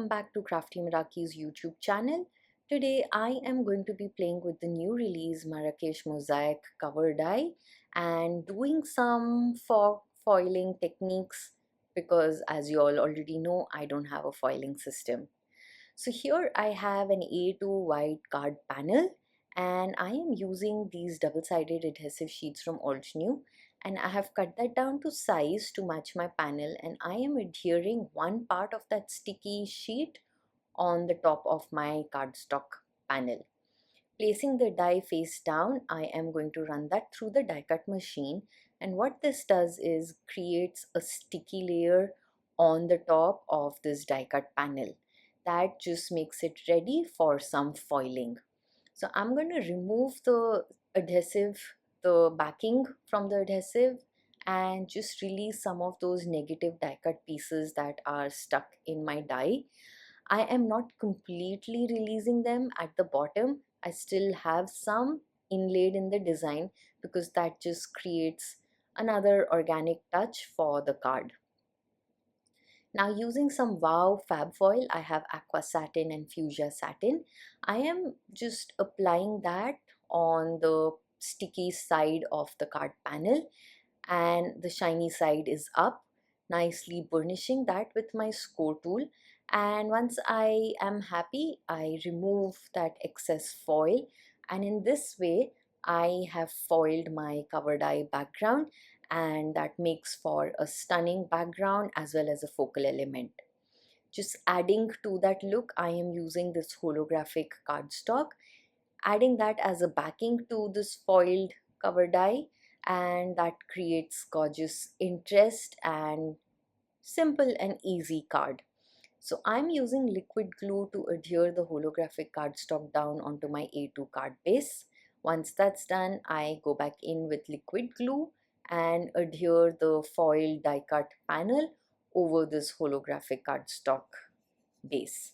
welcome back to Crafty Meraki's YouTube channel. Today I am going to be playing with the new release Marrakech Cover Die and doing some foiling techniques because, as you all already know, I don't have a foiling system. So here I have an A2 wide card panel and I am using these double-sided adhesive sheets from Altenew, and I have cut that down to size to match my panel, and I am adhering one part of that sticky sheet on the top of my cardstock panel. Placing the die face down, I am going to run that through the die cut machine, and what this does is creates a sticky layer on the top of this die cut panel. That just makes it ready for some foiling. So I'm going to remove the adhesive, the backing from the adhesive, and just release some of those negative die cut pieces that are stuck in my die. I am not completely releasing them at the bottom. I still have some inlaid in the design because that just creates another organic touch for the card. Now, using some Wow fab foil, I have Aqua Satin and Fuchsia Satin. I am just applying that on the sticky side of the card panel, and the shiny side is up, nicely burnishing that with my score tool. And once I am happy, I remove that excess foil, and in this way I have foiled my cover die background, and that makes for a stunning background as well as a focal element. Just adding to that look, I am using this holographic cardstock, adding that as a backing to this foiled cover die, and that creates gorgeous interest and simple and easy card. So I'm using liquid glue to adhere the holographic cardstock down onto my A2 card base. Once that's done, I go back in with liquid glue and adhere the foil die cut panel over this holographic cardstock base.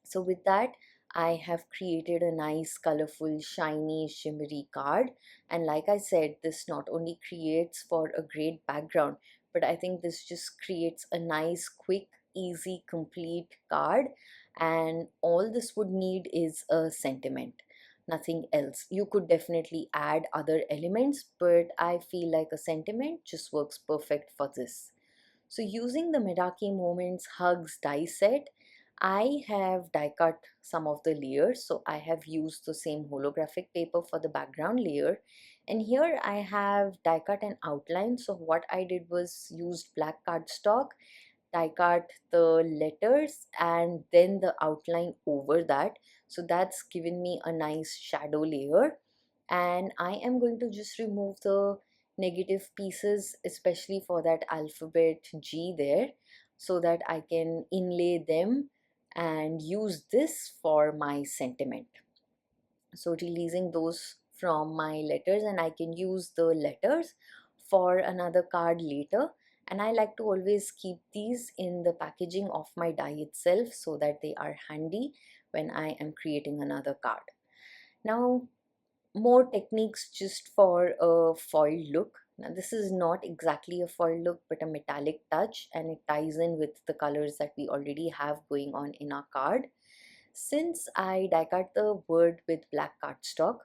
So with that, I have created a nice, colorful, shiny, shimmery card. And like I said, this not only creates for a great background, but I think this just creates a nice, quick, easy, complete card. And all this would need is a sentiment, nothing else. You could definitely add other elements, but I feel like a sentiment just works perfect for this. So using the Meraki Moments Hugs die set, I have die cut some of the layers. So I have used the same holographic paper for the background layer, and here I have die cut an outline. So what I did was used black cardstock, die cut the letters and then the outline over that. So that's given me a nice shadow layer, and I am going to just remove the negative pieces, especially for that alphabet G there, so that I can inlay them and use this for my sentiment. So releasing those from my letters, and I can use the letters for another card later. And I like to always keep these in the packaging of my die itself so that they are handy when I am creating another card. Now, more techniques just for a foil look. Now this is not exactly a foil look but a metallic touch, and it ties in with the colors that we already have going on in our card. Since I die cut the word with black cardstock,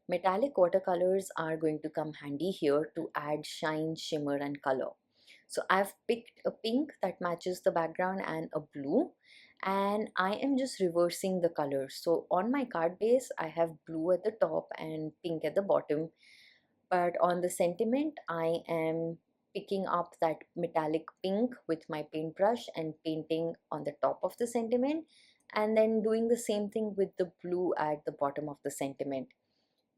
metallic watercolors are going to come handy here to add shine, shimmer and color. So I've picked a pink that matches the background and a blue, and I am just reversing the colors. So on my card base, I have blue at the top and pink at the bottom, but on the sentiment, I am picking up that metallic pink with my paintbrush and painting on the top of the sentiment, and then doing the same thing with the blue at the bottom of the sentiment.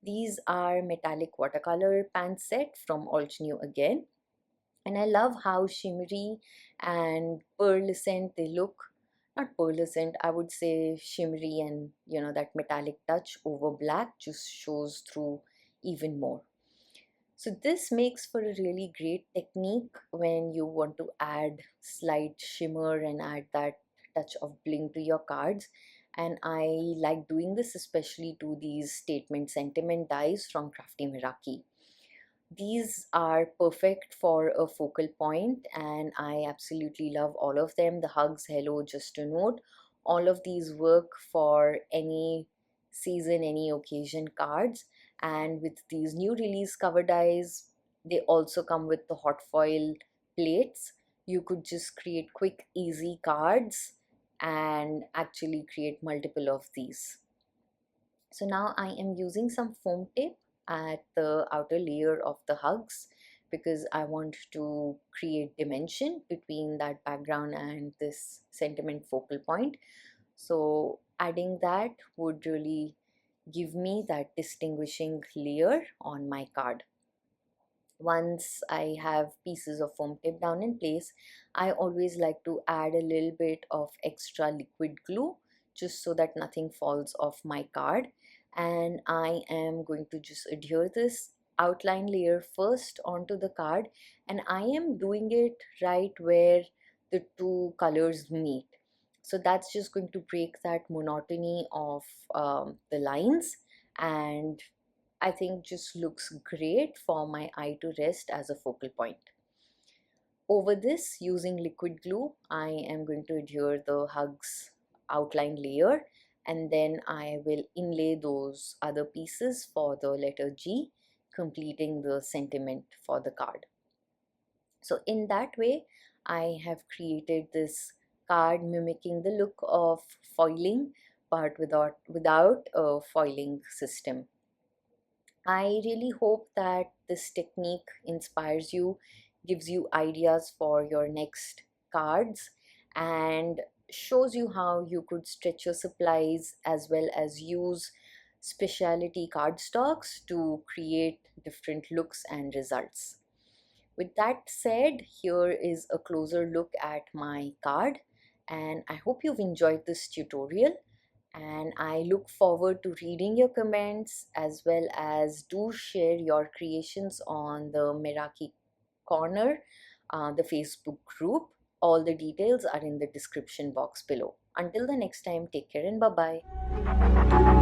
These are metallic watercolor pan set from Altenew again, and I love how shimmery and pearlescent they look. Not pearlescent, I would say shimmery, and that metallic touch over black just shows through even more. So this makes for a really great technique when you want to add slight shimmer and add that touch of bling to your cards. And I like doing this especially to these statement sentiment dies from Crafty Meraki. These are perfect for a focal point, and I absolutely love all of them. The hugs, hello, just a note, all of these work for any season, any occasion cards. And with these new release cover dies, they also come with the hot foil plates. You could just create quick, easy cards and actually create multiple of these. So now I am using some foam tape at the outer layer of the hugs because I want to create dimension between that background and this sentiment focal point. So adding that would really give me that distinguishing layer on my card. Once I have pieces of foam tape down in place, I always like to add a little bit of extra liquid glue just so that nothing falls off my card. And I am going to just adhere this outline layer first onto the card, and I am doing it right where the two colors meet. So that's just going to break that monotony of the lines, and I think just looks great for my eye to rest as a focal point. Over this, using liquid glue, I am going to adhere the hugs outline layer, and then I will inlay those other pieces for the letter G, completing the sentiment for the card. So in that way, I have created this card mimicking the look of foiling, but without a foiling system. I really hope that this technique inspires you, gives you ideas for your next cards, and shows you how you could stretch your supplies as well as use specialty cardstocks to create different looks and results. With that said, here is a closer look at my card, and I hope you've enjoyed this tutorial, and I look forward to reading your comments as well as do share your creations on the Meraki Corner, the Facebook group. All the details are in the description box below. Until the next time, take care and bye-bye.